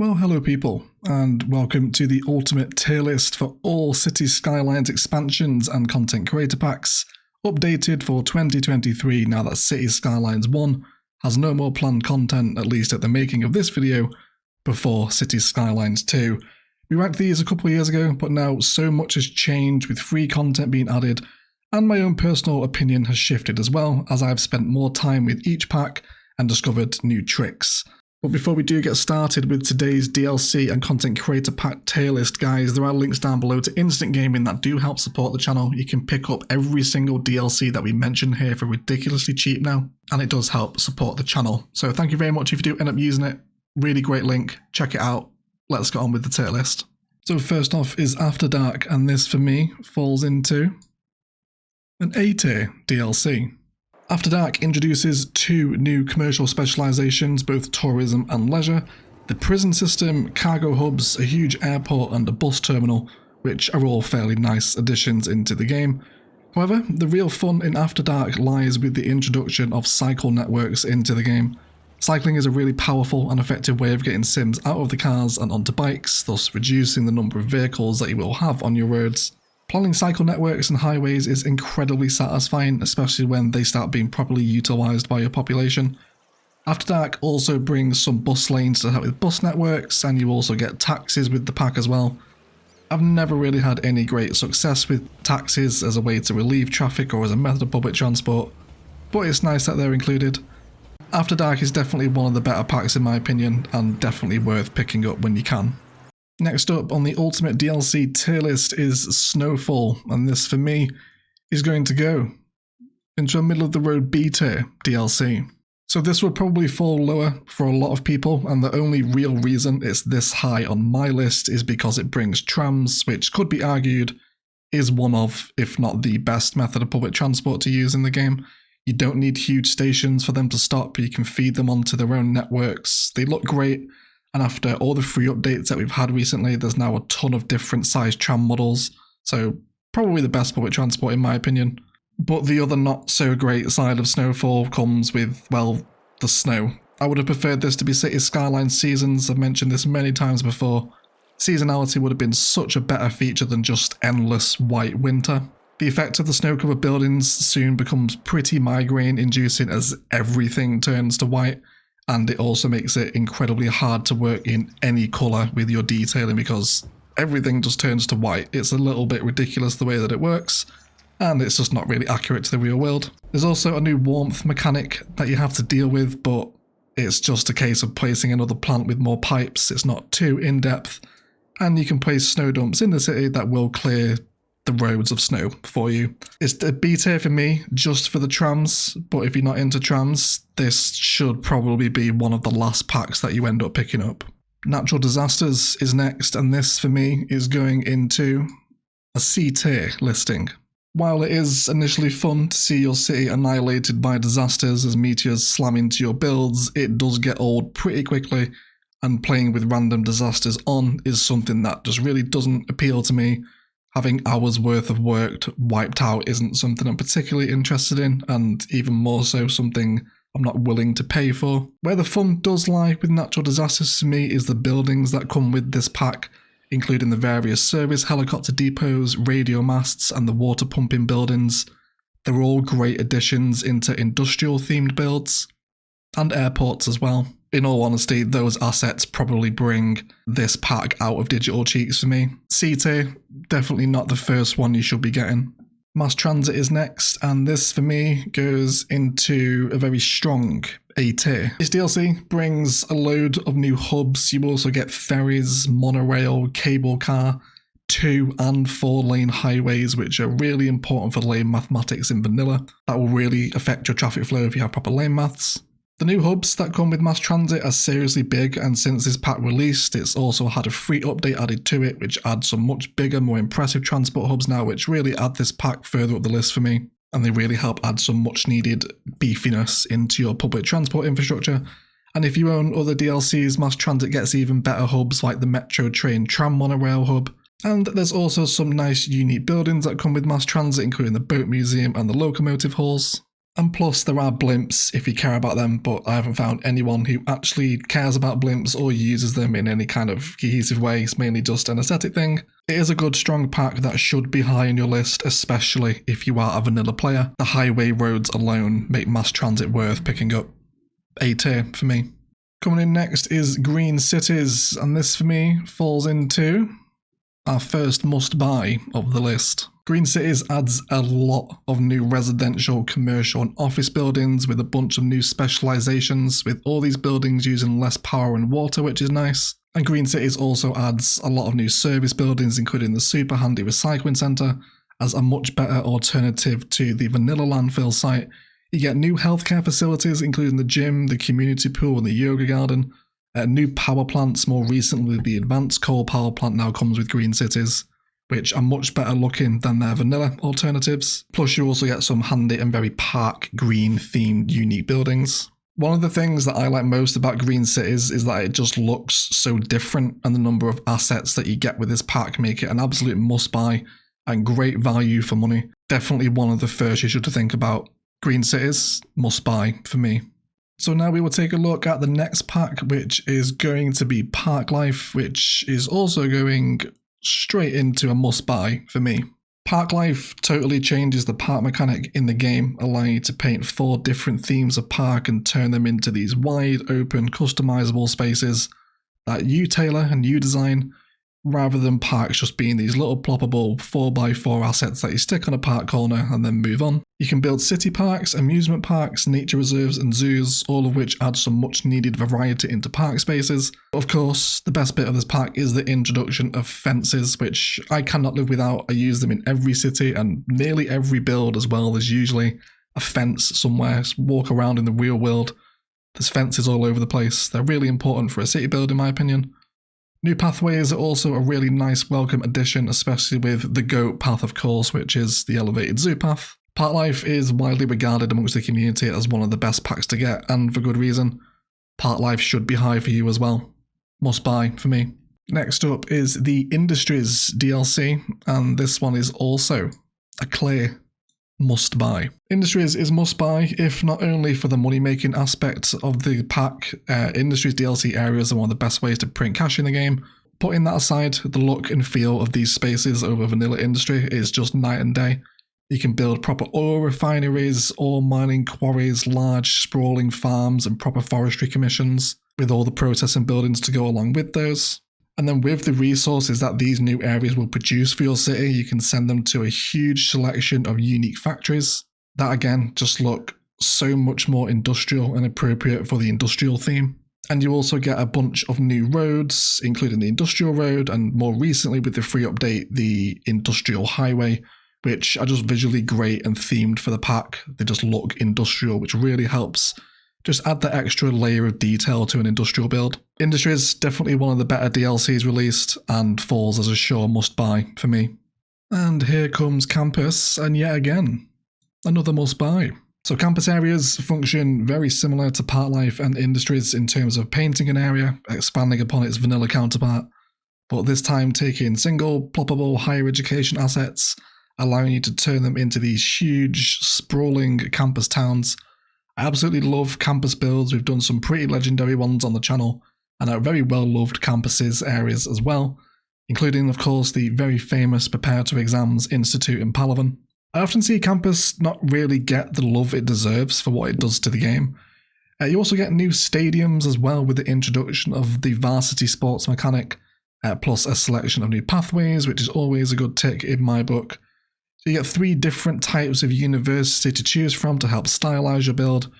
Well, hello people, and welcome to the ultimate tier list for all Cities Skylines expansions and content creator packs, updated for 2023 now that Cities Skylines 1 has no more planned content, at least at the making of this video, before Cities Skylines 2. We ranked these a couple of years ago, but now so much has changed with free content being added, and my own personal opinion has shifted as well, as I've spent more time with each pack and discovered new tricks. But before we do get started with today's DLC and content creator pack tier list, guys, there are links down below to instant gaming that do help support the channel. You can pick up every single DLC that we mentioned here for ridiculously cheap now, and it does help support the channel. So thank you very much if you do end up using it. Really great link, check it out. Let's get on with the tier list. So first off is After Dark, and this for me falls into an A tier DLC. After Dark introduces two new commercial specializations, both tourism and leisure, the prison system, cargo hubs, a huge airport and a bus terminal, which are all fairly nice additions into the game. However, the real fun in After Dark lies with the introduction of cycle networks into the game. Cycling is a really powerful and effective way of getting sims out of the cars and onto bikes, thus reducing the number of vehicles that you will have on your roads. Planning cycle networks and highways is incredibly satisfying, especially when they start being properly utilised by your population. After Dark also brings some bus lanes to help with bus networks, and you also get taxis with the pack as well. I've never really had any great success with taxis as a way to relieve traffic or as a method of public transport, but it's nice that they're included. After Dark is definitely one of the better packs in my opinion, and definitely worth picking up when you can. Next up on the ultimate DLC tier list is Snowfall, and this for me is going to go into a middle of the road B tier DLC. So this would probably fall lower for a lot of people, and the only real reason it's this high on my list is because it brings trams, which could be argued is one of, if not the best method of public transport to use in the game. You don't need huge stations for them to stop, you can feed them onto their own networks. They look great. And after all the free updates that we've had recently, there's now a ton of different size tram models, so probably the best public transport in my opinion. But the other not so great side of Snowfall comes with, well, the snow. I would have preferred this to be Cities Skylines Seasons. I've mentioned this many times before. Seasonality would have been such a better feature than just endless white winter. The effect of the snow-covered buildings soon becomes pretty migraine-inducing as everything turns to white. And it also makes it incredibly hard to work in any colour with your detailing because everything just turns to white. It's a little bit ridiculous the way that it works, and it's just not really accurate to the real world. There's also a new warmth mechanic that you have to deal with, but it's just a case of placing another plant with more pipes. It's not too in-depth, and you can place snow dumps in the city that will clear the roads of snow for you. It's a B tier for me, just for the trams, but if you're not into trams, this should probably be one of the last packs that you end up picking up. Natural Disasters is next, and this for me is going into a C tier listing. While it is initially fun to see your city annihilated by disasters as meteors slam into your builds, it does get old pretty quickly, and playing with random disasters on is something that just really doesn't appeal to me. Having hours worth of work wiped out isn't something I'm particularly interested in, and even more so something I'm not willing to pay for. Where the fun does lie with natural disasters for me is the buildings that come with this pack, including the various service helicopter depots, radio masts, and the water pumping buildings. They're all great additions into industrial themed builds, and airports as well. In all honesty, those assets probably bring this pack out of digital cheats for me. C tier, definitely not the first one you should be getting. Mass transit is next, and this for me goes into a very strong A tier. This DLC brings a load of new hubs. You also get ferries, monorail, cable car, 2 and 4 lane highways, which are really important for lane mathematics in vanilla. That will really affect your traffic flow if you have proper lane maths. The new hubs that come with mass transit are seriously big, and since this pack released, it's also had a free update added to it, which adds some much bigger, more impressive transport hubs now, which really add this pack further up the list for me, and they really help add some much needed beefiness into your public transport infrastructure. And if you own other DLCs, mass transit gets even better hubs like the Metro Train Tram Monorail hub. And there's also some nice unique buildings that come with mass transit, including the Boat Museum and the Locomotive Halls. And plus, there are blimps if you care about them, but I haven't found anyone who actually cares about blimps or uses them in any kind of cohesive way. It's mainly just an aesthetic thing. It is a good, strong pack that should be high on your list, especially if you are a vanilla player. The highway roads alone make mass transit worth picking up. A tier for me. Coming in next is Green Cities, and this for me falls into our first must-buy of the list. Green Cities adds a lot of new residential, commercial and office buildings with a bunch of new specializations, with all these buildings using less power and water, which is nice. And Green Cities also adds a lot of new service buildings, including the super handy recycling centre, as a much better alternative to the vanilla landfill site. You get new healthcare facilities, including the gym, the community pool and the yoga garden. New power plants, more recently the advanced coal power plant now comes with Green Cities, which are much better looking than their vanilla alternatives. Plus you also get some handy and very park green themed unique buildings. One of the things that I like most about Green Cities is that it just looks so different, and the number of assets that you get with this pack make it an absolute must buy and great value for money. Definitely one of the first you should think about. Green Cities, must buy for me. So now we will take a look at the next pack, which is going to be Park Life, which is also going straight into a must buy for me. Park Life totally changes the park mechanic in the game, allowing you to paint 4 different themes of park and turn them into these wide open customizable spaces that you tailor and you design, rather than parks just being these little ploppable 4x4 assets that you stick on a park corner and then move on. You can build city parks, amusement parks, nature reserves and zoos, all of which add some much needed variety into park spaces. Of course, the best bit of this pack is the introduction of fences, which I cannot live without. I use them in every city and nearly every build as well. There's usually a fence somewhere. Walk around in the real world, there's fences all over the place. They're really important for a city build in my opinion. New pathways are also a really nice welcome addition, especially with the GOAT path of course, which is the elevated zoo path. Park Life is widely regarded amongst the community as one of the best packs to get, and for good reason. Park Life should be high for you as well. Must buy for me. Next up is the Industries DLC, and this one is also a clear must buy. Industries is must buy, if not only for the money making aspect of the pack. Industries DLC areas are one of the best ways to print cash in the game. Putting that aside, the look and feel of these spaces over vanilla Industry is just night and day. You can build proper oil refineries, ore mining quarries, large sprawling farms and proper forestry commissions, with all the processing buildings to go along with those. And then with the resources that these new areas will produce for your city, you can send them to a huge selection of unique factories that again just look so much more industrial and appropriate for the industrial theme. And you also get a bunch of new roads, including the Industrial Road, and more recently with the free update, the Industrial Highway, which are just visually great and themed for the pack. They just look industrial, which really helps just add that extra layer of detail to an industrial build. Industry is definitely one of the better DLCs released and falls as a sure must buy for me. And here comes Campus, and yet again, another must buy. So campus areas function very similar to Park Life and Industries in terms of painting an area, expanding upon its vanilla counterpart, but this time taking single, ploppable higher education assets, allowing you to turn them into these huge, sprawling campus towns. I absolutely love campus builds. We've done some pretty legendary ones on the channel, and are very well loved campuses areas as well, including of course the very famous Prepare to Exams Institute in Palawan. I often see campus not really get the love it deserves for what it does to the game. You also get new stadiums as well with the introduction of the varsity sports mechanic, plus a selection of new pathways, which is always a good tick in my book. So you get 3 different types of university to choose from to help stylize your build,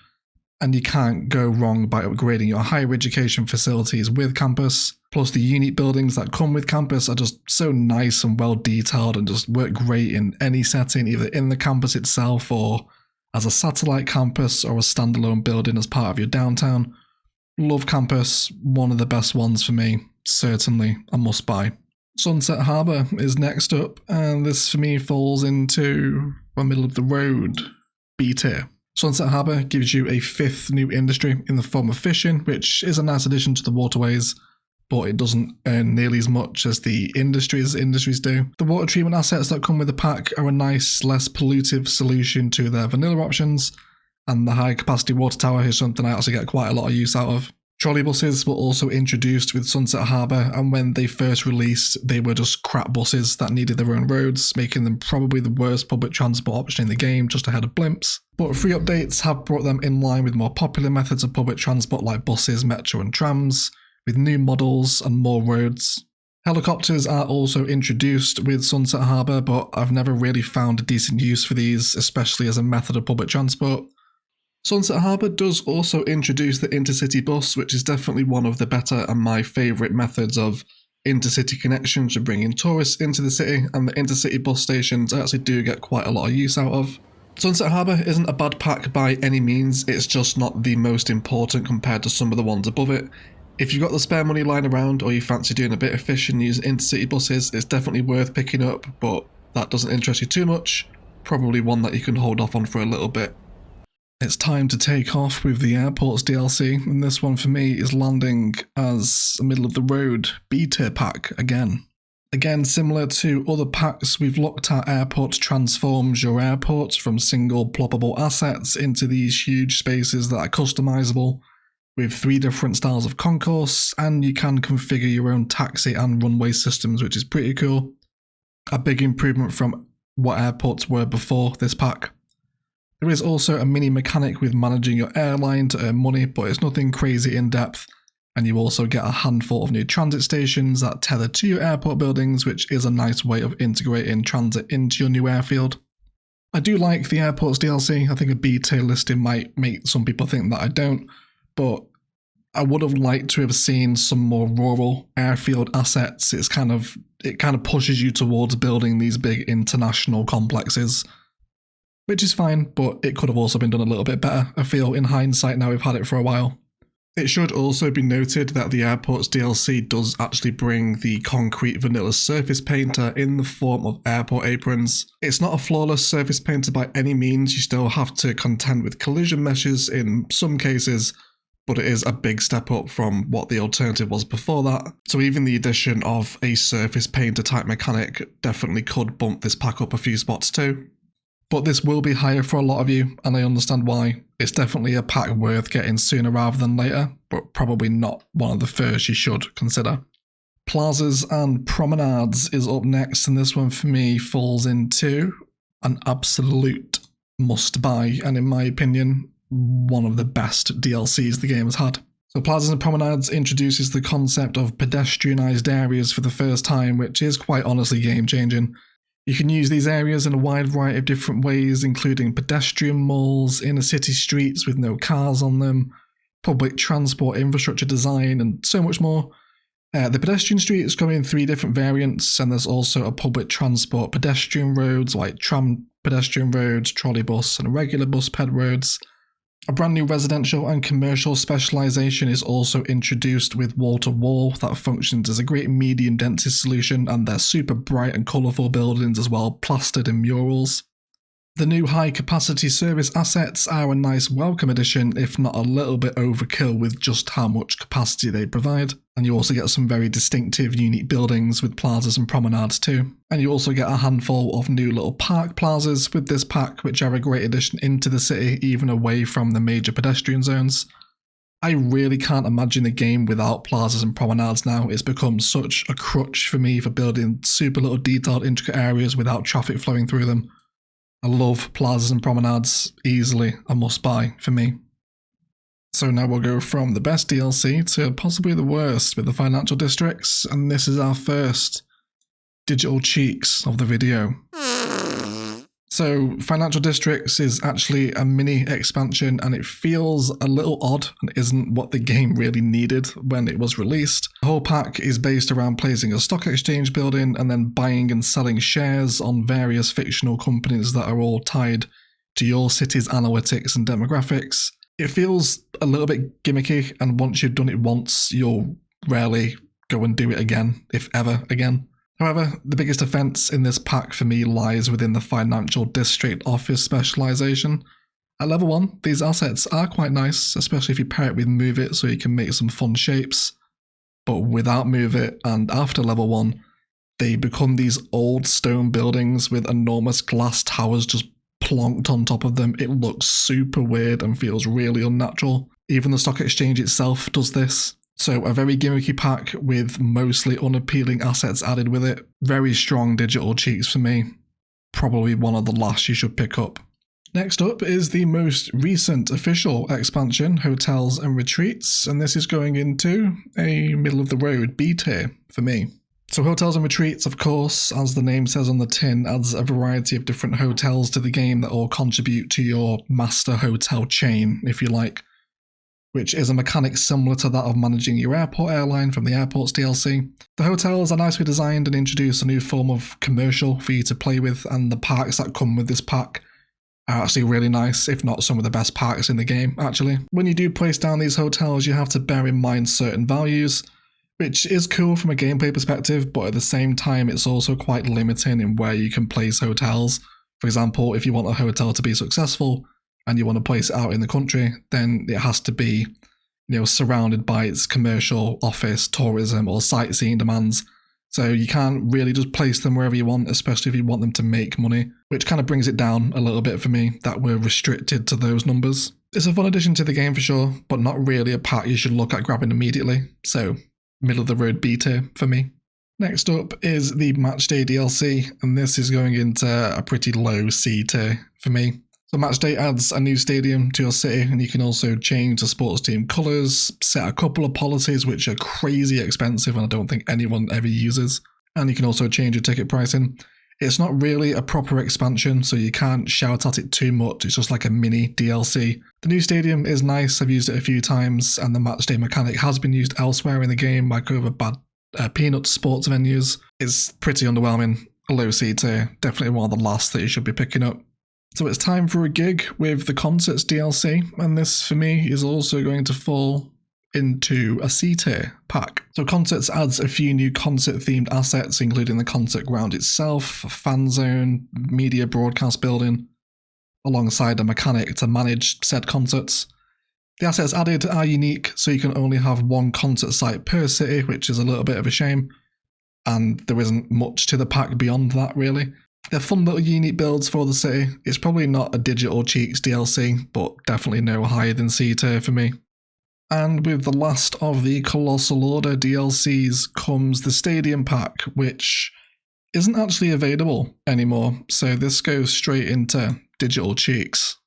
and you can't go wrong by upgrading your higher education facilities with campus. Plus the unique buildings that come with campus are just so nice and well detailed and just work great in any setting, either in the campus itself or as a satellite campus or a standalone building as part of your downtown. Love campus, one of the best ones for me, certainly a must buy. Sunset Harbour is next up, and this for me falls into the middle of the road, B tier. Sunset Harbour gives you a 5th new industry in the form of fishing, which is a nice addition to the waterways, but it doesn't earn nearly as much as the industries do. The water treatment assets that come with the pack are a nice, less pollutive solution to their vanilla options, and the high capacity water tower is something I actually get quite a lot of use out of. Trolley buses were also introduced with Sunset Harbour, and when they first released, they were just crap buses that needed their own roads, making them probably the worst public transport option in the game, just ahead of blimps. But free updates have brought them in line with more popular methods of public transport like buses, metro and trams, with new models and more roads. Helicopters are also introduced with Sunset Harbour, but I've never really found a decent use for these, especially as a method of public transport. Sunset Harbour does also introduce the intercity bus, which is definitely one of the better and my favourite methods of intercity connections for bringing tourists into the city, and the intercity bus stations I actually do get quite a lot of use out of. Sunset Harbour isn't a bad pack by any means, it's just not the most important compared to some of the ones above it. If you've got the spare money lying around or you fancy doing a bit of fishing using intercity buses, it's definitely worth picking up, but that doesn't interest you too much, probably one that you can hold off on for a little bit. It's time to take off with the Airports DLC, and this one for me is landing as a middle of the road B-tier pack again. Again, similar to other packs, we've looked at Airports transforms your airports from single ploppable assets into these huge spaces that are customizable, with 3 different styles of concourse, and you can configure your own taxi and runway systems, which is pretty cool. A big improvement from what airports were before this pack. There is also a mini mechanic with managing your airline to earn money, but it's nothing crazy in depth, and you also get a handful of new transit stations that tether to your airport buildings, which is a nice way of integrating transit into your new airfield. I do like the Airports DLC. I think a B-tier listing might make some people think that I don't, but I would have liked to have seen some more rural airfield assets. It kind of pushes you towards building these big international complexes, which is fine, but it could have also been done a little bit better, I feel, in hindsight now we've had it for a while. It should also be noted that the Airports DLC does actually bring the concrete vanilla surface painter in the form of airport aprons. It's not a flawless surface painter by any means, you still have to contend with collision meshes in some cases, but it is a big step up from what the alternative was before that. So even the addition of a surface painter type mechanic definitely could bump this pack up a few spots too. But this will be higher for a lot of you, and I understand why. It's definitely a pack worth getting sooner rather than later, but probably not one of the first you should consider. Plazas and Promenades is up next, and this one for me falls into an absolute must-buy, and in my opinion, one of the best DLCs the game has had. So Plazas and Promenades introduces the concept of pedestrianised areas for the first time, which is quite honestly game-changing. You can use these areas in a wide variety of different ways, including pedestrian malls, inner city streets with no cars on them, public transport infrastructure design, and so much more. The pedestrian streets come in 3 different variants, and there's also a public transport pedestrian roads like tram pedestrian roads, trolley bus, and regular bus ped roads. A brand new residential and commercial specialisation is also introduced with wall-to-wall that functions as a great medium density solution, and they're super bright and colourful buildings as well, plastered in murals. The new high-capacity service assets are a nice welcome addition, if not a little bit overkill with just how much capacity they provide. And you also get some very distinctive, unique buildings with plazas and promenades too. And you also get a handful of new little park plazas with this pack, which are a great addition into the city, even away from the major pedestrian zones. I really can't imagine the game without plazas and promenades now. It's become such a crutch for me for building super little detailed, intricate areas without traffic flowing through them. I love plazas and promenades, easily a must-buy for me. So now we'll go from the best DLC to possibly the worst with the financial districts, and this is our first digital cheeks of the video. So financial districts is actually a mini expansion, and it feels a little odd and isn't what the game really needed when it was released. The whole pack is based around placing a stock exchange building and then buying and selling shares on various fictional companies that are all tied to your city's analytics and demographics. It feels a little bit gimmicky, and once you've done it once, you'll rarely go and do it again, if ever again. However, the biggest offence in this pack for me lies within the financial district office specialisation. At level 1, these assets are quite nice, especially if you pair it with Move It so you can make some fun shapes. But without Move It and after level 1, they become these old stone buildings with enormous glass towers just plonked on top of them, it looks super weird and feels really unnatural. Even the stock exchange itself does this. So a very gimmicky pack with mostly unappealing assets added with it. Very strong digital cheeks for me. Probably one of the last you should pick up. Next up is the most recent official expansion, Hotels and Retreats, and this is going into a middle-of-the-road B tier for me. So Hotels and Retreats, of course, as the name says on the tin, adds a variety of different hotels to the game that all contribute to your master hotel chain, if you like, which is a mechanic similar to that of managing your airport airline from the Airports DLC. The hotels are nicely designed and introduce a new form of commercial for you to play with, and the parks that come with this pack are actually really nice, if not some of the best parks in the game, actually. When you do place down these hotels, you have to bear in mind certain values, which is cool from a gameplay perspective, but at the same time, it's also quite limiting in where you can place hotels. For example, if you want a hotel to be successful and you want to place it out in the country, then it has to be, surrounded by its commercial, office, tourism, or sightseeing demands. So you can't really just place them wherever you want, especially if you want them to make money, which kind of brings it down a little bit for me that we're restricted to those numbers. It's a fun addition to the game for sure, but not really a pack you should look at grabbing immediately. So middle of the road B tier for me. Next up is the Matchday DLC, and this is going into a pretty low C tier for me. So Matchday adds a new stadium to your city, and you can also change the sports team colours, set a couple of policies which are crazy expensive and I don't think anyone ever uses, and you can also change your ticket pricing. It's not really a proper expansion, so you can't shout at it too much, it's just like a mini DLC. The new stadium is nice, I've used it a few times, and the Matchday mechanic has been used elsewhere in the game, like over bad peanut sports venues. It's pretty underwhelming, a low C tier, definitely one of the last that you should be picking up. So it's time for a gig with the Concerts DLC, and this for me is also going to fall into a C tier pack. So Concerts adds a few new concert themed assets, including the concert ground itself, a fan zone, media broadcast building, alongside a mechanic to manage said concerts. The assets added are unique, so you can only have one concert site per city, which is a little bit of a shame, and there isn't much to the pack beyond that really. They're fun little unique builds for the city. It's probably not a Digital Cheeks DLC, but definitely no higher than C tier for me. And with the last of the Colossal Order DLCs comes the Stadium Pack, which isn't actually available anymore, so this goes straight into Digital Cheeks.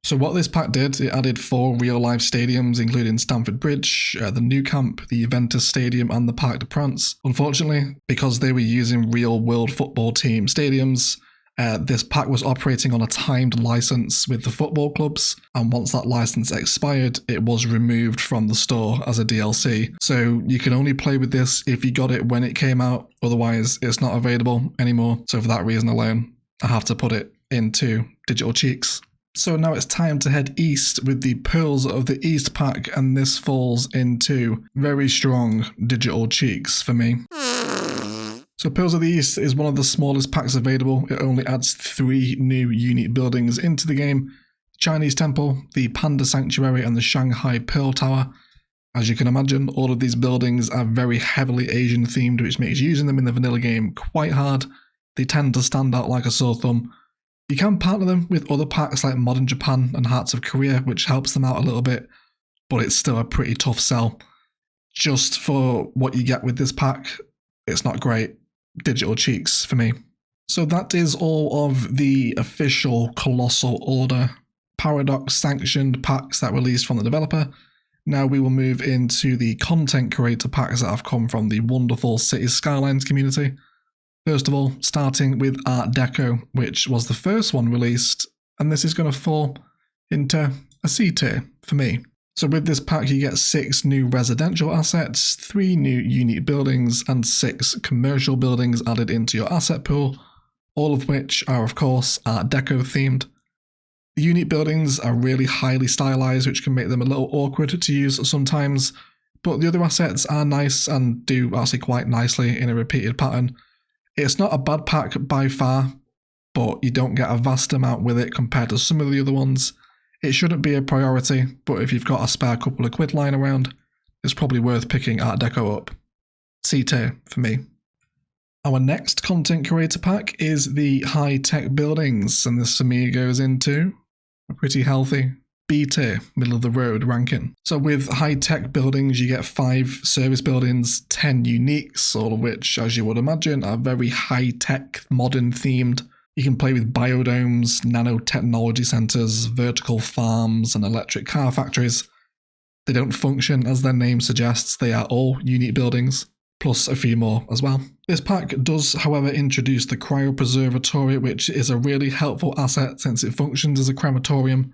So what this pack did, it added 4 real-life stadiums, including Stamford Bridge, the Nou Camp, the Juventus Stadium, and the Parc des Princes. Unfortunately, because they were using real-world football team stadiums, this pack was operating on a timed license with the football clubs, and once that license expired, it was removed from the store as a DLC. So you can only play with this if you got it when it came out, otherwise it's not available anymore. So for that reason alone, I have to put it into Digital Cheeks. So now it's time to head east with the Pearls of the East pack, and this falls into very strong Digital Cheeks for me. So Pearls of the East is one of the smallest packs available. It only adds 3 new unique buildings into the game: Chinese Temple, the Panda Sanctuary, and the Shanghai Pearl Tower. As you can imagine, all of these buildings are very heavily Asian themed, which makes using them in the vanilla game quite hard. They tend to stand out like a sore thumb. You can partner them with other packs like Modern Japan and Hearts of Korea, which helps them out a little bit, but it's still a pretty tough sell. Just for what you get with this pack, it's not great. Digital Cheeks for me. So that is all of the official Colossal Order Paradox sanctioned packs that released from the developer. Now we will move into the content creator packs that have come from the wonderful Cities Skylines community. First of all, starting with Art Deco, which was the first one released, and this is going to fall into a C tier for me. So with this pack you get 6 new residential assets, 3 new unique buildings, and 6 commercial buildings added into your asset pool, all of which are of course Art Deco themed. The unique buildings are really highly stylized, which can make them a little awkward to use sometimes, but the other assets are nice and do actually quite nicely in a repeated pattern. It's not a bad pack by far, but you don't get a vast amount with it compared to some of the other ones. It shouldn't be a priority, but if you've got a spare couple of quid lying around, it's probably worth picking Art Deco up. C tier for me. Our next content creator pack is the HighTech Buildings, and this for me goes into a pretty healthy B tier, middle of the road ranking. So with HighTech Buildings, you get 5 service buildings, 10 uniques, all of which, as you would imagine, are very high-tech, modern themed. You can play with biodomes, nanotechnology centers, vertical farms, and electric car factories. They don't function as their name suggests, they are all unique buildings, plus a few more as well. This pack does, however, introduce the cryopreservatory, which is a really helpful asset since it functions as a crematorium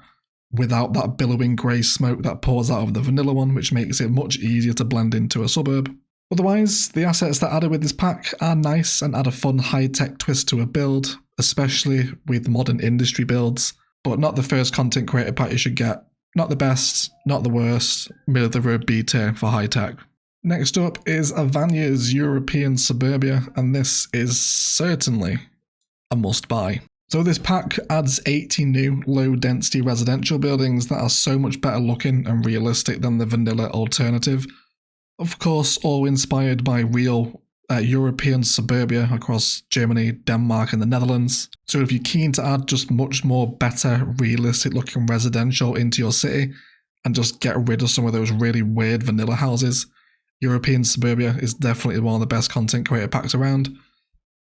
without that billowing grey smoke that pours out of the vanilla one, which makes it much easier to blend into a suburb. Otherwise, the assets that are added with this pack are nice and add a fun high-tech twist to a build, especially with modern industry builds, but not the first content creator pack you should get. Not the best, not the worst, middle of the road B tier for high-tech. Next up is Avania's European Suburbia, and this is certainly a must-buy. So this pack adds 80 new low-density residential buildings that are so much better looking and realistic than the vanilla alternative. Of course, all inspired by real European suburbia across Germany, Denmark and the Netherlands. So if you're keen to add just much more better, realistic looking residential into your city and just get rid of some of those really weird vanilla houses, European Suburbia is definitely one of the best content creator packs around.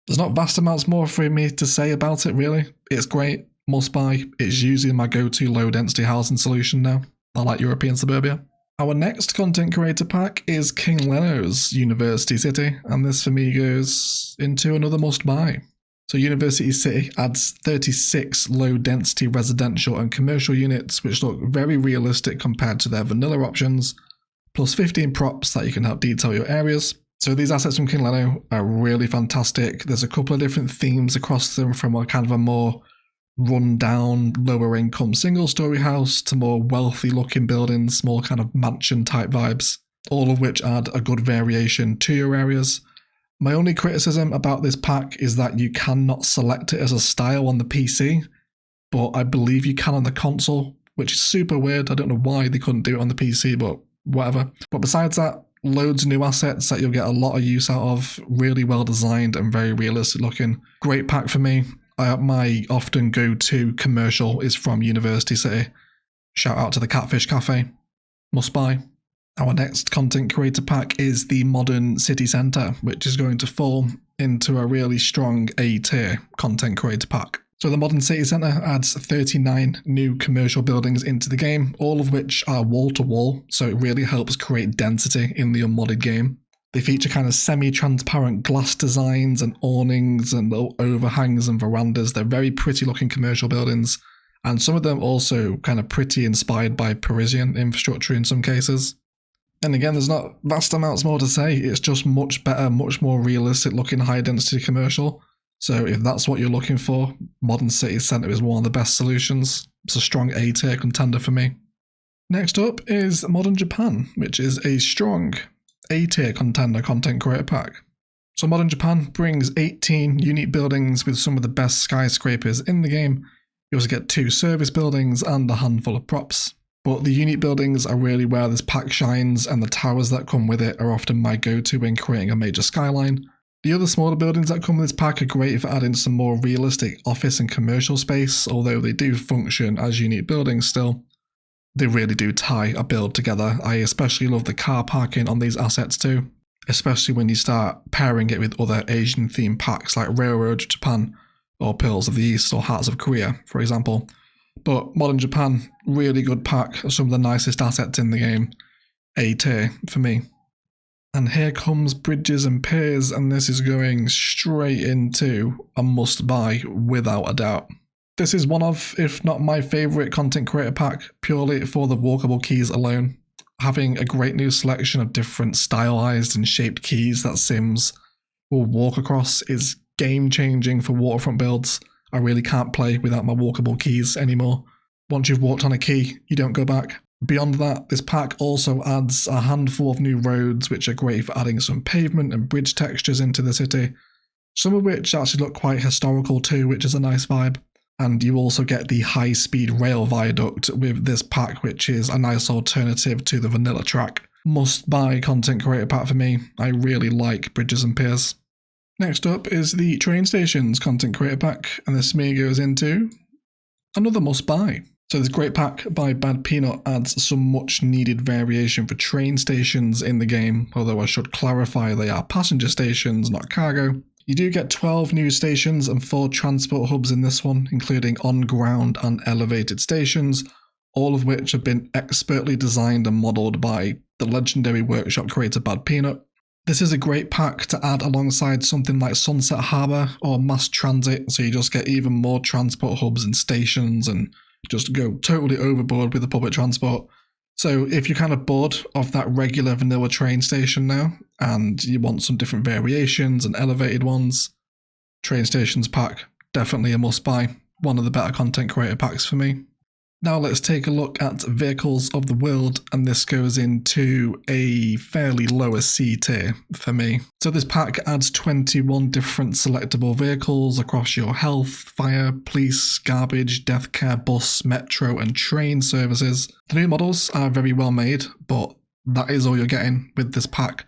There's not vast amounts more for me to say about it really. It's great, must buy, it's usually my go-to low density housing solution now. I like European Suburbia. Our next content creator pack is King Leno's University City, and this for me goes into another must buy. So University City adds 36 low density residential and commercial units which look very realistic compared to their vanilla options, plus 15 props that you can help detail your areas. So these assets from King Leno are really fantastic. There's a couple of different themes across them, from a kind of a more run-down, lower-income single-story house to more wealthy-looking buildings, more kind of mansion-type vibes, all of which add a good variation to your areas. My only criticism about this pack is that you cannot select it as a style on the PC, but I believe you can on the console, which is super weird. I don't know why they couldn't do it on the PC, but whatever. But besides that, loads of new assets that you'll get a lot of use out of, really well designed and very realistic looking. Great pack for me. My often go-to commercial is from University City. Shout out to the Catfish Cafe. Must buy. Our next content creator pack is the Modern City Centre, which is going to fall into a really strong A-tier content creator pack. So the Modern City Centre adds 39 new commercial buildings into the game, all of which are wall-to-wall, so it really helps create density in the unmodded game. They feature kind of semi-transparent glass designs and awnings and overhangs and verandas. They're very pretty looking commercial buildings, and some of them also kind of pretty inspired by Parisian infrastructure in some cases. And again, there's not vast amounts more to say. It's just much better, much more realistic looking high density commercial. So if that's what you're looking for, Modern City Centre is one of the best solutions. It's a strong A-tier contender for me. Next up is Modern Japan, which is a strong A-tier contender content creator pack. So Modern Japan brings 18 unique buildings with some of the best skyscrapers in the game. You also get 2 service buildings and a handful of props. But the unique buildings are really where this pack shines, and the towers that come with it are often my go-to when creating a major skyline. The other smaller buildings that come with this pack are great for adding some more realistic office and commercial space, although they do function as unique buildings still. They really do tie a build together. I especially love the car parking on these assets too, especially when you start pairing it with other Asian themed packs like Railroad Japan or Pearls of the East or Hearts of Korea, for example. But Modern Japan, really good pack, some of the nicest assets in the game. A-tier for me. And here comes Bridges and Piers, and this is going straight into a must-buy without a doubt. This is one of, if not my favourite content creator pack, purely for the walkable keys alone. Having a great new selection of different stylized and shaped keys that Sims will walk across is game-changing for waterfront builds. I really can't play without my walkable keys anymore. Once you've walked on a key, you don't go back. Beyond that, this pack also adds a handful of new roads which are great for adding some pavement and bridge textures into the city, some of which actually look quite historical too, which is a nice vibe. And you also get the high-speed rail viaduct with this pack, which is a nice alternative to the vanilla track. Must buy content creator pack for me. I really like Bridges and Piers. Next up is the train stations content creator pack, and this for me goes into another must buy. So this great pack by Bad Peanut adds some much needed variation for train stations in the game, although I should clarify they are passenger stations, not cargo. You do get 12 new stations and 4 transport hubs in this one, including on-ground and elevated stations, all of which have been expertly designed and modelled by the legendary workshop creator Bad Peanut. This is a great pack to add alongside something like Sunset Harbour or mass transit, so you just get even more transport hubs and stations and just go totally overboard with the public transport. So if you're kind of bored of that regular vanilla train station now, and you want some different variations and elevated ones, train stations pack, definitely a must buy. One of the better content creator packs for me. Now let's take a look at Vehicles of the World, and this goes into a fairly lower C tier for me. So this pack adds 21 different selectable vehicles across your health, fire, police, garbage, death care, bus, metro and train services. The new models are very well made, but that is all you're getting with this pack.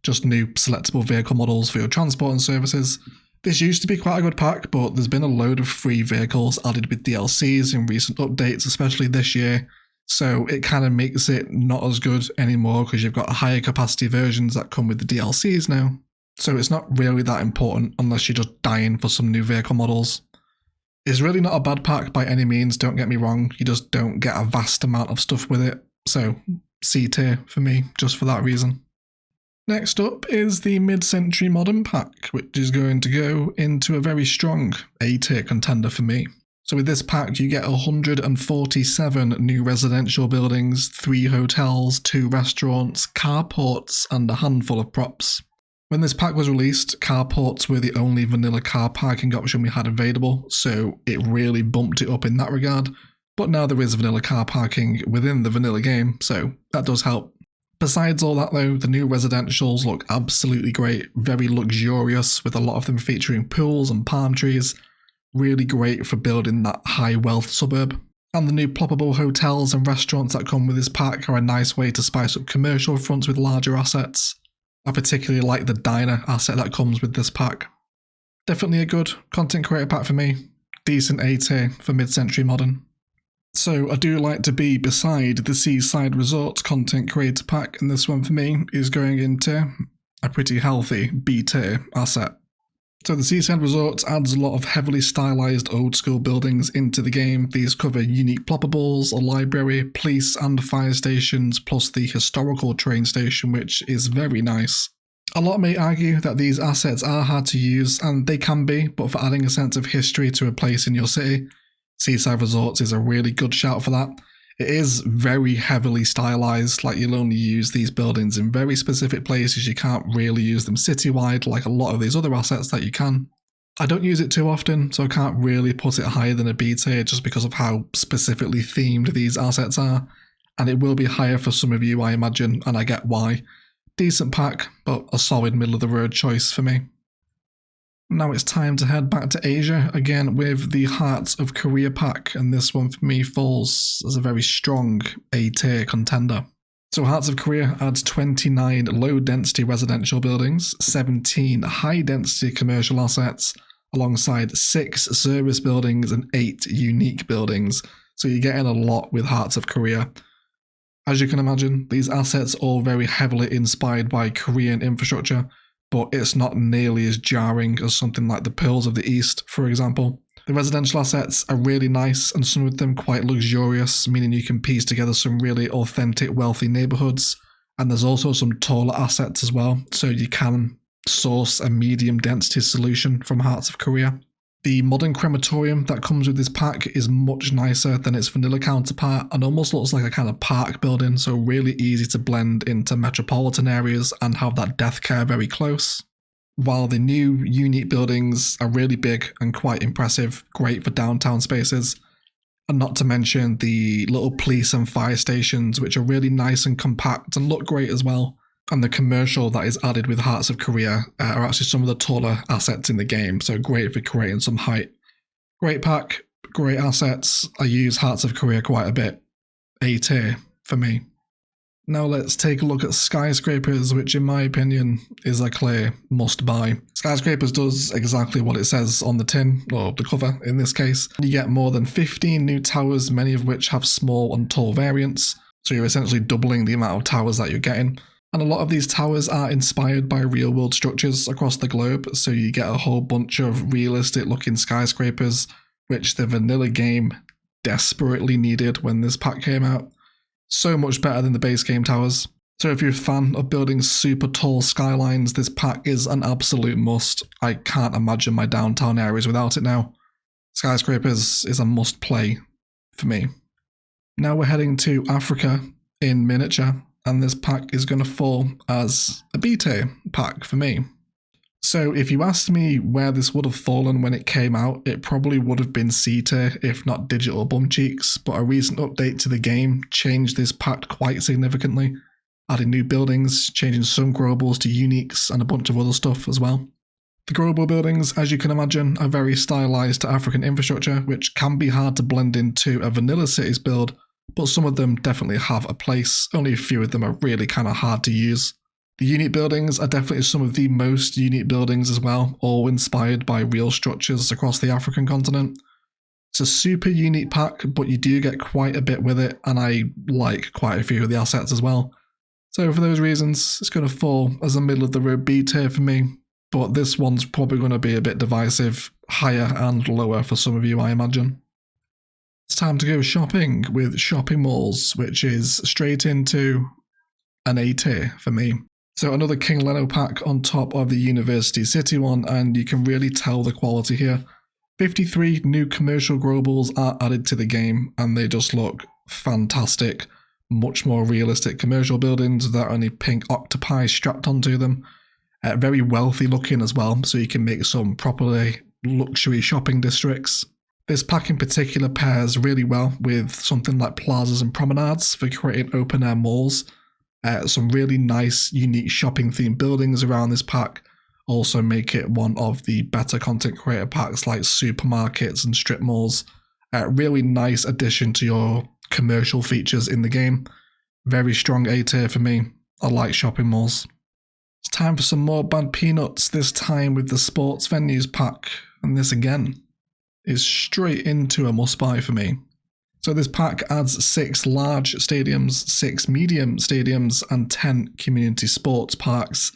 Just new selectable vehicle models for your transport and services. This used to be quite a good pack, but there's been a load of free vehicles added with DLCs in recent updates, especially this year, so it kind of makes it not as good anymore because you've got higher capacity versions that come with the DLCs now. So it's not really that important unless you're just dying for some new vehicle models. It's really not a bad pack by any means, don't get me wrong, you just don't get a vast amount of stuff with it, so C tier for me, just for that reason. Next up is the MidCentury Modern pack, which is going to go into a very strong A-tier contender for me. So with this pack you get 147 new residential buildings, 3 hotels, 2 restaurants, carports and a handful of props. When this pack was released, carports were the only vanilla car parking option we had available, so it really bumped it up in that regard, but now there is vanilla car parking within the vanilla game, so that does help. Besides all that though, the new residentials look absolutely great, very luxurious with a lot of them featuring pools and palm trees, really great for building that high wealth suburb. And the new ploppable hotels and restaurants that come with this pack are a nice way to spice up commercial fronts with larger assets. I particularly like the diner asset that comes with this pack. Definitely a good content creator pack for me, decent A tier for MidCentury Modern. So I do like to be beside the Seaside Resorts content creator pack, and this one for me is going into a pretty healthy B tier asset. So the Seaside Resorts adds a lot of heavily stylized old school buildings into the game. These cover unique ploppables, a library, police and fire stations, plus the historical train station, which is very nice. A lot may argue that these assets are hard to use, and they can be, but for adding a sense of history to a place in your city, Seaside Resorts is a really good shout for that. It is very heavily stylized, like you'll only use these buildings in very specific places, you can't really use them citywide like a lot of these other assets that you can. I don't use it too often, so I can't really put it higher than a B tier just because of how specifically themed these assets are, and it will be higher for some of you I imagine, and I get why. Decent pack, but a solid middle of the road choice for me. Now it's time to head back to Asia, again with the Hearts of Korea pack, and this one for me falls as a very strong A-tier contender. So Hearts of Korea adds 29 low-density residential buildings, 17 high-density commercial assets, alongside 6 service buildings and 8 unique buildings, so you're getting a lot with Hearts of Korea. As you can imagine, these assets are all very heavily inspired by Korean infrastructure, but it's not nearly as jarring as something like the Pearls of the East, for example. The residential assets are really nice and some of them quite luxurious, meaning you can piece together some really authentic, wealthy neighbourhoods. And there's also some taller assets as well, so you can source a medium density solution from Hearts of Korea. The modern crematorium that comes with this pack is much nicer than its vanilla counterpart and almost looks like a kind of park building, so really easy to blend into metropolitan areas and have that death care very close. While the new unique buildings are really big and quite impressive, great for downtown spaces, and not to mention the little police and fire stations, which are really nice and compact and look great as well. And the commercial that is added with Hearts of Korea are actually some of the taller assets in the game, so great for creating some height. Great pack, great assets. I use Hearts of Korea quite a bit. A tier for me. Now let's take a look at Skyscrapers, which in my opinion is a clear must buy. Skyscrapers does exactly what it says on the tin, or the cover in this case. You get more than 15 new towers, many of which have small and tall variants, so you're essentially doubling the amount of towers that you're getting. And a lot of these towers are inspired by real world structures across the globe, so you get a whole bunch of realistic looking skyscrapers, which the vanilla game desperately needed when this pack came out. So much better than the base game towers. So if you're a fan of building super tall skylines, this pack is an absolute must. I can't imagine my downtown areas without it now. Skyscrapers is a must play for me. Now we're heading to Africa in miniature, and this pack is going to fall as a B tier pack for me. So if you asked me where this would have fallen when it came out, it probably would have been C tier, if not digital bum cheeks, but a recent update to the game changed this pack quite significantly, adding new buildings, changing some growables to uniques, and a bunch of other stuff as well. The growable buildings, as you can imagine, are very stylized to African infrastructure, which can be hard to blend into a vanilla cities build, but some of them definitely have a place. Only a few of them are really kind of hard to use. The unique buildings are definitely some of the most unique buildings as well, all inspired by real structures across the African continent. It's a super unique pack, but you do get quite a bit with it, and I like quite a few of the assets as well. So for those reasons, it's going to fall as a middle of the road B tier for me, but this one's probably going to be a bit divisive, higher and lower for some of you, I imagine. It's time to go shopping with shopping malls, which is straight into an A tier for me. So another King Leno pack on top of the University City one, and you can really tell the quality here. 53 new commercial growables are added to the game, and they just look fantastic. Much more realistic commercial buildings that are only pink octopi strapped onto them. Very wealthy looking as well, so you can make some properly luxury shopping districts. This pack in particular pairs really well with something like Plazas and Promenades for creating open air malls. Some really nice, unique shopping themed buildings around this pack also make it one of the better content creator packs like supermarkets and strip malls. Really nice addition to your commercial features in the game. Very strong A tier for me. I like shopping malls. It's time for some more bad peanuts, this time with the sports venues pack, and this again is straight into a must buy for me. So this pack adds 6 large stadiums, 6 medium stadiums, and 10 community sports parks.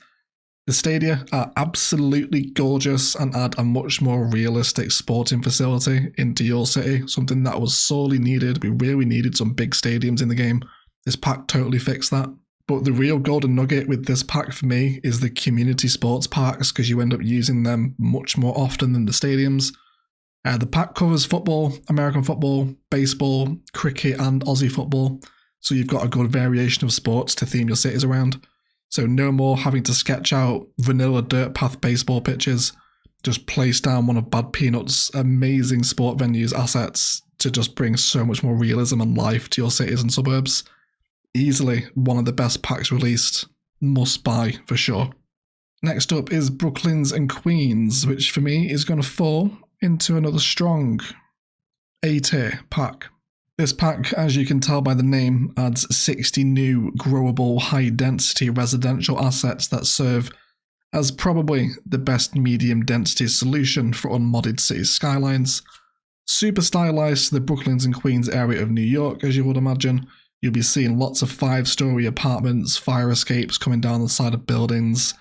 The stadia are absolutely gorgeous and add a much more realistic sporting facility into your city, something that was sorely needed. We really needed some big stadiums in the game. This pack totally fixed that. But the real golden nugget with this pack for me is the community sports parks, because you end up using them much more often than the stadiums. The pack covers football, American football, baseball, cricket, and Aussie football, so you've got a good variation of sports to theme your cities around. So no more having to sketch out vanilla dirt path baseball pitches. Just place down one of Bad Peanut's amazing sport venues assets to just bring so much more realism and life to your cities and suburbs. Easily one of the best packs released. Must buy for sure. Next up is Brooklyn's and Queens, which for me is going to fall into another strong A tier pack. This pack, as you can tell by the name, adds 60 new growable high-density residential assets that serve as probably the best medium-density solution for unmodded Cities Skylines. Super stylized to the Brooklyns and Queens area of New York, as you would imagine. You'll be seeing lots of 5-story apartments, fire escapes coming down the side of buildings,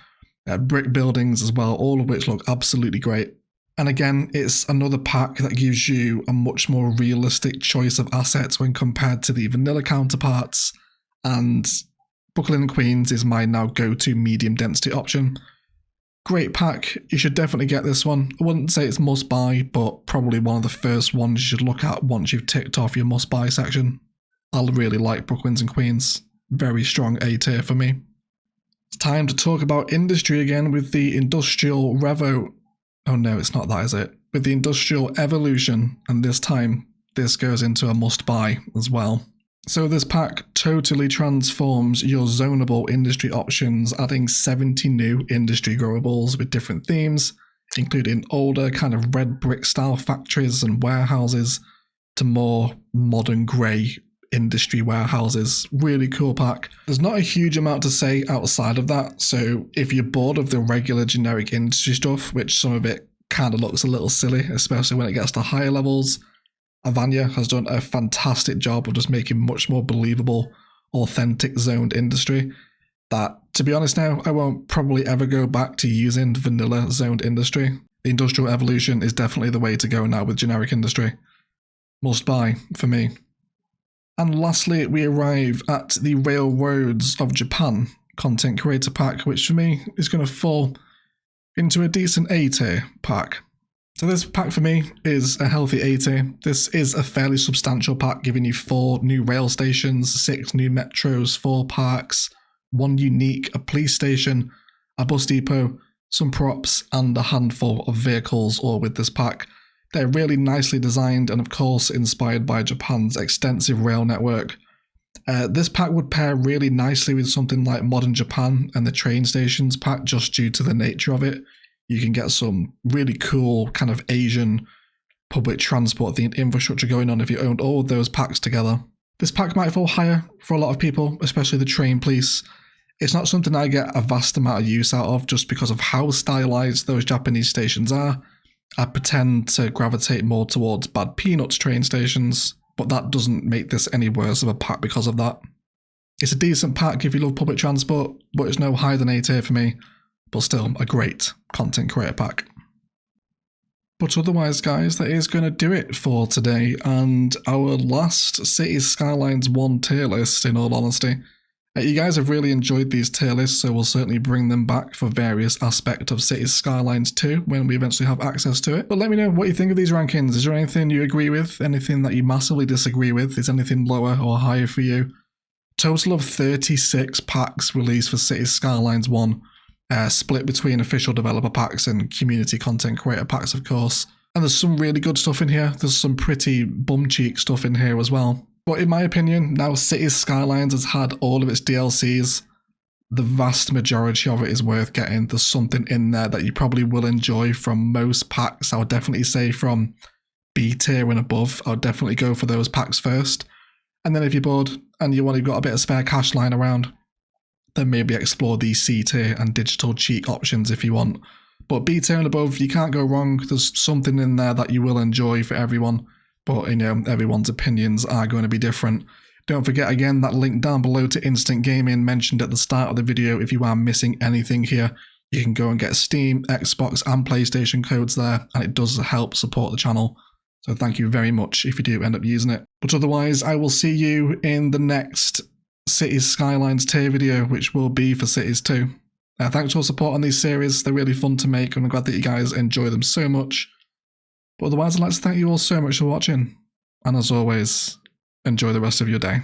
brick buildings as well, all of which look absolutely great. And again, it's another pack that gives you a much more realistic choice of assets when compared to the vanilla counterparts, and Brooklyn and Queens is my now go-to medium density option. Great pack, you should definitely get this one. I wouldn't say it's must buy, but probably one of the first ones you should look at once you've ticked off your must buy section. I really like Brooklyns and Queens, very strong A tier for me. It's time to talk about industry again with the Industrial Revo. Oh no, it's not that, is it? With the Industrial Evolution, and this time this goes into a must buy as well. So this pack totally transforms your zonable industry options, adding 70 new industry growables with different themes, including older kind of red brick style factories and warehouses to more modern grey industry warehouses. Really cool pack. There's not a huge amount to say outside of that, so if you're bored of the regular generic industry stuff, which some of it kind of looks a little silly, especially when it gets to higher levels, Avanya has done a fantastic job of just making much more believable, authentic zoned industry that, to be honest now, I won't probably ever go back to using vanilla zoned industry. The industrial evolution is definitely the way to go now with generic industry. Must buy for me. And lastly, we arrive at the Railroads of Japan content creator pack, which for me is going to fall into a decent A tier pack. So this pack for me is a healthy A tier. This is a fairly substantial pack, giving you 4 new rail stations, 6 new metros, 4 parks, 1 unique, a police station, a bus depot, some props, and a handful of vehicles all with this pack. They're really nicely designed and of course inspired by Japan's extensive rail network. This pack would pair really nicely with something like Modern Japan and the train stations pack just due to the nature of it. You can get some really cool kind of Asian public transport themed infrastructure going on if you owned all of those packs together. This pack might fall higher for a lot of people, especially the train police. It's not something I get a vast amount of use out of just because of how stylized those Japanese stations are. I pretend to gravitate more towards Bad Peanuts train stations, but that doesn't make this any worse of a pack because of that. It's a decent pack if you love public transport, but it's no higher than A tier for me, but still a great content creator pack. But otherwise, guys, that is going to do it for today and our last Cities Skylines 1 tier list, in all honesty. You guys have really enjoyed these tier lists, so we'll certainly bring them back for various aspects of Cities Skylines 2 when we eventually have access to it. But let me know what you think of these rankings. Is there anything you agree with? Anything that you massively disagree with? Is anything lower or higher for you? Total of 36 packs released for Cities Skylines 1, split between official developer packs and community content creator packs, of course. And there's some really good stuff in here. There's some pretty bum-cheek stuff in here as well. But in my opinion, now Cities Skylines has had all of its DLCs, the vast majority of it is worth getting. There's something in there that you probably will enjoy from most packs. I would definitely say from B tier and above, I would definitely go for those packs first. And then if you're bored and you've got a bit of spare cash lying around, then maybe explore the C tier and digital cheat options if you want. But B tier and above, you can't go wrong. There's something in there that you will enjoy for everyone. But, everyone's opinions are going to be different. Don't forget, again, that link down below to Instant Gaming mentioned at the start of the video. If you are missing anything here, you can go and get Steam, Xbox, and PlayStation codes there, and it does help support the channel. So thank you very much if you do end up using it. But otherwise, I will see you in the next Cities Skylines tier video, which will be for Cities 2. Thanks for supporting these series. They're really fun to make, and I'm glad that you guys enjoy them so much. But otherwise, I'd like to thank you all so much for watching, and as always, enjoy the rest of your day.